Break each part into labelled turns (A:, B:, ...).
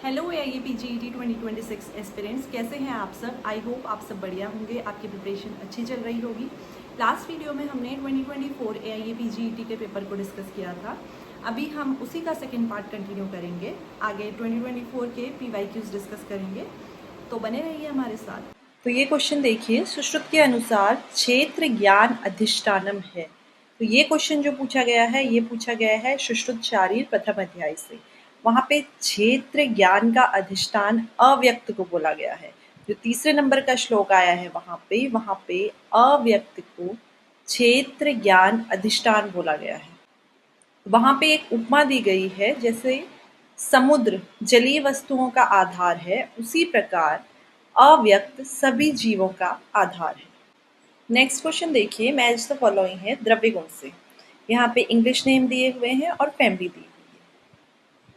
A: Hello AIAP GET 2026 aspirants, कैसे हैं आप सब। आई होप आप सब बढ़िया होंगे, आपकी प्रिपरेशन अच्छी चल रही होगी। लास्ट वीडियो में हमने 2024 AIAP GET के पेपर को डिस्कस किया था। अभी हम उसी का सेकंड पार्ट कंटिन्यू करेंगे। आगे 2024 के PYQs डिस्कस करेंगे, तो बने रहिए हमारे साथ। तो ये क्वेश्चन देखिए, सुश्रुत के अनुसार क्षेत्र ज्ञान अधिष्ठानम है। तो ये क्वेश्चन जो पूछा गया है, ये पूछा गया है सुश्रुत शारीर प्रथम अध्याय से। वहाँ पे क्षेत्र ज्ञान का अधिष्ठान अव्यक्त को बोला गया है। जो तीसरे नंबर का श्लोक आया है वहाँ पे अव्यक्त को क्षेत्र ज्ञान अधिष्ठान बोला गया है। वहाँ पे एक उपमा दी गई है, जैसे समुद्र जलीय वस्तुओं का आधार है, उसी प्रकार अव्यक्त सभी जीवों का आधार है। नेक्स्ट क्वेश्चन देखिए, मैच द फॉलोइंग है द्रव्य गुण से। यहाँ पे इंग्लिश नेम दिए हुए हैं और फैमिली दी हुई है।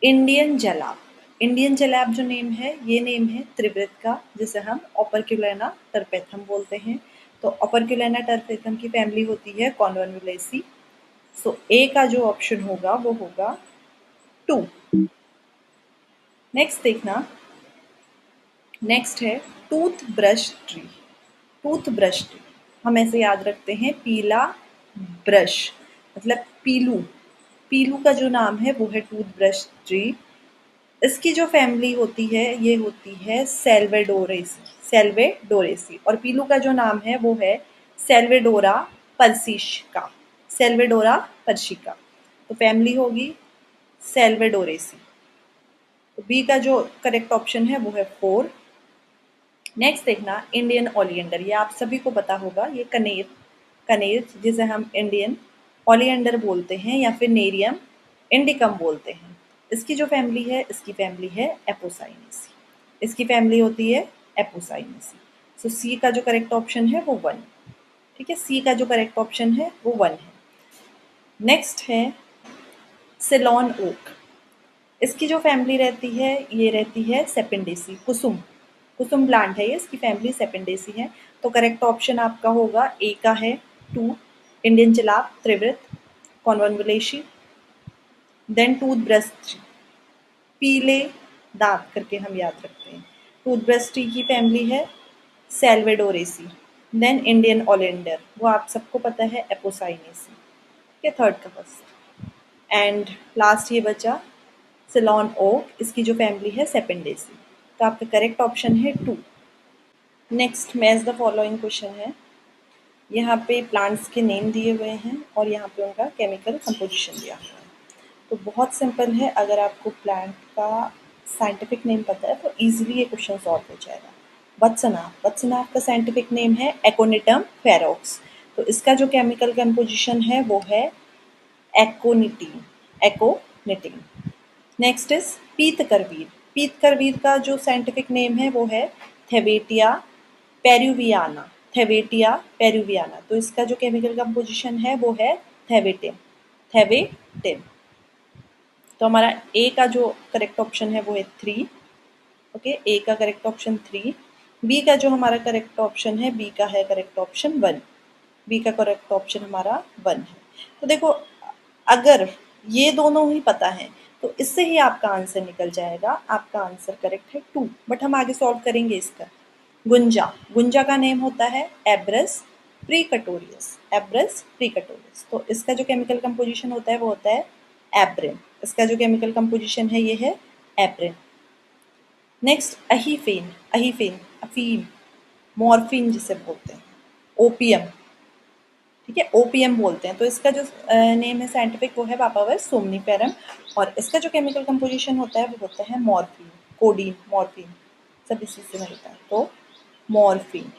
A: इंडियन जलाब, इंडियन जलाब जो नेम है, ये नेम है त्रिवृत का, जिसे हम ओपर्क्युलेना टर्पेथम बोलते हैं। तो ओपर्क्युलेना टर्पेथम की फैमिली होती है कॉन्वर्नुलेसी। सो ए का जो ऑप्शन होगा वो होगा 2। नेक्स्ट देखना, नेक्स्ट है tooth brush tree. Tooth brush tree हम ऐसे याद रखते हैं, पीला ब्रश मतलब पीलू। पीलू का जो नाम है वो है टूथ ब्रश ट्री। इसकी जो फैमिली होती है ये होती है सेल्वेडोरेसी, सेल्वेडोरेसी। और पीलू का जो नाम है वो है सेल्वेडोरा पर्सिका, सेल्वेडोरा पर्सिका। तो फैमिली होगी सेल्वेडोरेसी। तो बी का जो करेक्ट ऑप्शन है वो है 4। नेक्स्ट देखना, इंडियन ओलियंडर, ये आप सभी को पता होगा, ये कनेर, कनेर जिसे हम इंडियन ओलियंडर बोलते हैं या फिर नेरियम इंडिकम बोलते हैं। इसकी जो फैमिली है, इसकी फैमिली है एपोसाइनेसी। इसकी फैमिली होती है एपोसाइनेसी। सो सी का जो करेक्ट ऑप्शन है वो 1। ठीक है, सी का जो करेक्ट ऑप्शन है वो 1 है। नेक्स्ट है सिलोन ओक। इसकी जो फैमिली रहती है ये रहती है सेपेंडेसी, कुसुम, कुसुम प्लांट है ये, इसकी फैमिली सेपेंडेसी है। तो करेक्ट ऑप्शन आपका होगा ए का है 2, Indian jalap, trivrit, Convolvulaceae, then tooth brush tree, पीले दांत करके हम याद रखते हैं। टूथ ब्रश ट्री की फैमिली है सेल्वेडोरेसी, देन इंडियन ओलियंडर, वो आप सबको पता है एपोसाइनेसी। ये थर्ड का फर्स्ट एंड लास्ट ये बचा सिलोन ओक, इसकी जो फैमिली है सेपेंडेसी। तो आपका करेक्ट ऑप्शन है 2। Next match the following question है। यहाँ पे प्लांट्स के नेम दिए हुए हैं और यहाँ पे उनका केमिकल कंपोजिशन दिया हुआ है। तो बहुत सिंपल है, अगर आपको प्लांट का साइंटिफिक नेम पता है तो इजीली ये क्वेश्चन सॉल्व हो जाएगा। वत्सनाभ, वत्सनाभ का साइंटिफिक नेम है एकोनिटम फेरोक्स। तो इसका जो केमिकल कंपोजिशन है वो है एकोनिटीन, एकोनिटीन। Next is पीतकरवीर। पीतकरवीर का जो साइंटिफिक नेम है वो है थेवेटिया पेरुवियाना, थेवेटिया पेरुवियाना। तो इसका जो केमिकल कंपोजिशन है वो है थेवेटिन, थेवेटिन। तो हमारा ए का जो करेक्ट ऑप्शन है वो है 3। ओके, ए का करेक्ट ऑप्शन 3। बी का जो हमारा करेक्ट ऑप्शन है, बी का है करेक्ट ऑप्शन 1। बी का करेक्ट ऑप्शन हमारा 1 है। तो देखो, अगर ये दोनों ही पता है तो इससे ही आपका आंसर निकल जाएगा। आपका आंसर करेक्ट है 2, बट हम आगे सॉल्व करेंगे इसका। गुंजा, गुंजा का नेम होता है एब्रस प्रीकटोरियस, एब्रस प्रीकटोरियस। तो इसका जो केमिकल कंपोजिशन होता है वो होता है एब्रिन। इसका जो केमिकल कंपोजिशन है ये है एब्रिन। नेक्स्ट अहीफेन, अहीफेन अफीम, मॉर्फिन जिसे बोलते हैं, ओपियम। ठीक है, ओपीएम बोलते हैं। तो इसका जो नेम है साइंटिफिक वो है पापावर सोमनीफेरम। और इसका जो केमिकल कंपोजिशन होता है वो होता है मॉर्फिन, कोडीन, मॉर्फिन, सब इसी से मिलता है। तो मॉर्फिन,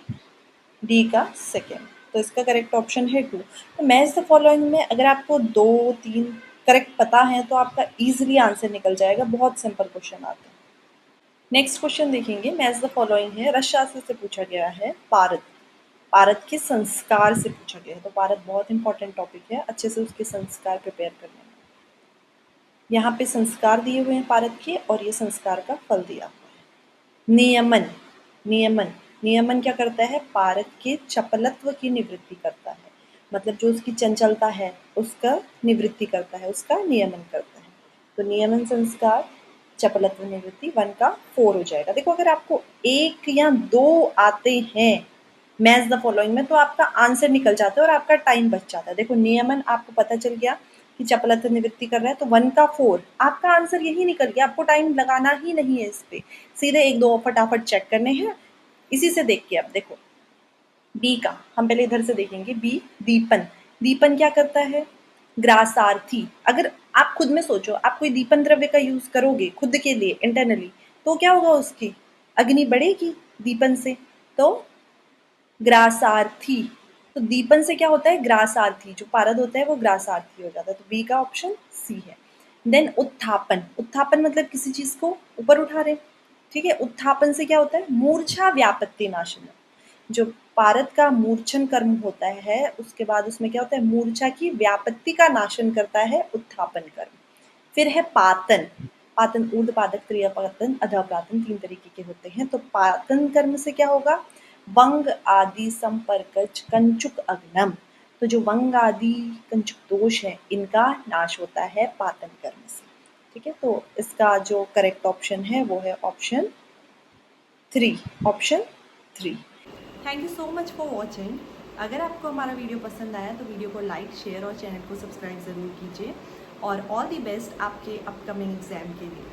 A: डी का सेकेंड। तो इसका करेक्ट ऑप्शन है 2। तो मैच द फॉलोइंग में अगर आपको 2-3 करेक्ट पता है तो आपका ईजिली आंसर निकल जाएगा। बहुत सिंपल क्वेश्चन आते हैं। नेक्स्ट क्वेश्चन देखेंगे, मैच द फॉलोइंग है, रसशास्त्र से पूछा गया है। पारद, पारद के संस्कार से पूछा गया है। तो पारद बहुत इंपॉर्टेंट टॉपिक है, अच्छे से उसके संस्कार प्रिपेयर करने में। यहाँ पे संस्कार दिए हुए हैं पारद के और ये संस्कार का फल दिया हुआ है। नियमन, नियमन, नियमन क्या करता है, पारद के चपलत्व की निवृत्ति करता है। मतलब जो उसकी चंचलता है उसका निवृत्ति करता है, उसका नियमन करता है। तो नियमन संस्कार चपलत्व निवृत्ति 1 का 4 हो जाएगा। देखो अगर आपको 1 या 2 आते हैं मैच द फॉलोइंग में तो आपका आंसर निकल जाता है और आपका टाइम बच जाता है। देखो नियमन आपको पता चल गया कि चपलत्व निवृत्ति कर रहा है तो 1 का 4 आपका आंसर यही निकल गया, आपको टाइम लगाना ही नहीं है इस पे, सीधे 1-2 फटाफट चेक करने हैं। इसी से देख के अब देखो बी का हम पहले इधर से देखेंगे। बी दीपन, दीपन क्या करता है? ग्रासार्थी। अगर आप खुद में सोचो आप कोई दीपन द्रव्य का यूज करोगे खुद के लिए इंटरनली तो क्या होगा, उसकी अग्नि बढ़ेगी दीपन से, तो ग्रासार्थी। तो दीपन से क्या होता है? ग्रासार्थी, जो पारद होता है वो ग्रासार्थी हो जाता है। तो बी का ऑप्शन सी है। देन उत्थापन, उत्थापन मतलब किसी चीज को ऊपर उठा रहे, ठीक है। उत्थापन से क्या होता है? मूर्छा व्यापत्ति नाशन, जो पारद का मूर्छन कर्म होता है उसके बाद उसमें क्या होता है? मूर्छा की व्यापत्ति का नाशन करता है उत्थापन कर्म। फिर है पातन, पातन ऊर्ध्वपादक, त्रियपातन, अधःपातन 3 तरीके के होते हैं। तो पातन कर्म से क्या होगा? वंग आदि संपर्कज कंचुक अग्नम, तो जो वंग आदि कंचुक दोष है इनका नाश होता है पातन कर्म से, ठीक है। तो इसका जो करेक्ट ऑप्शन है वो है option 3, option 3। Thank you so much for watching. अगर आपको हमारा वीडियो पसंद आया तो वीडियो को लाइक, शेयर और चैनल को सब्सक्राइब ज़रूर कीजिए। और ऑल दी बेस्ट आपके अपकमिंग एग्जाम के लिए।